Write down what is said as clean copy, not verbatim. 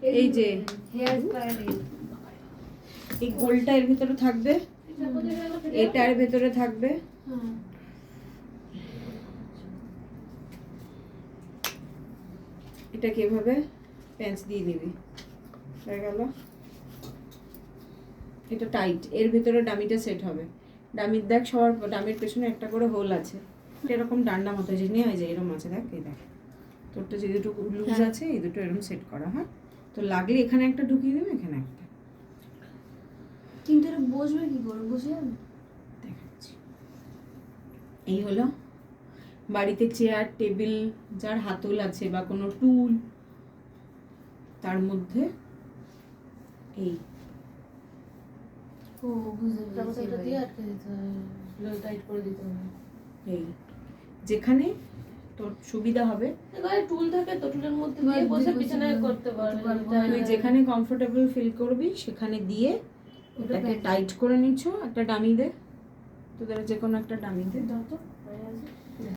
এই যে এই গোলটা এর ভিতরে থাকবে, এটা এর ভিতরে থাকবে, এটা কিভাবে প্যাঁচ দিয়ে দিবি, হয়ে গেল। এটা টাইট, এর ভিতরে ডামিটা সেট হবে। ডামির দেখ সবার ডামির পেছনে একটা করে হোল আছে, এরকম ডান্ডা মতো যে নিয়ে হয় যে এরকম আছে, দেখ এই দেখ তোরটা যে দুটো লুজ আছে এই দুটো এরকম সেট করা। হ্যাঁ, তো লাগলে এখানে একটা ঢুকিয়ে দেবে, এখানে একটা। কিন্তু এটা বসবে কি করে, বসে যাবে? দেখাচ্ছি। এই হলো বাড়িতে চেয়ার টেবিল যার হাতল আছে বা কোনো টুল, তার মধ্যে এই ও বুঝতে পেরেছি, এটা দিয়ে আটকে দিতে হবে, টাইট করে দিতে হবে। এই যেখানে তোর সুবিধা হবে, এবারে টুল থাকে তো, টুলের মধ্যে দিয়ে বসে পিছনে করতে পারবি, তুই যেখানে কমফোর্টেবল ফিল করবি সেখানে দিয়ে ওটাকে টাইট করে নিচ্ছ। একটা ডামি দে, তোদের যে কোনো একটা ডামি দে, দাও তো হয়ে আছে।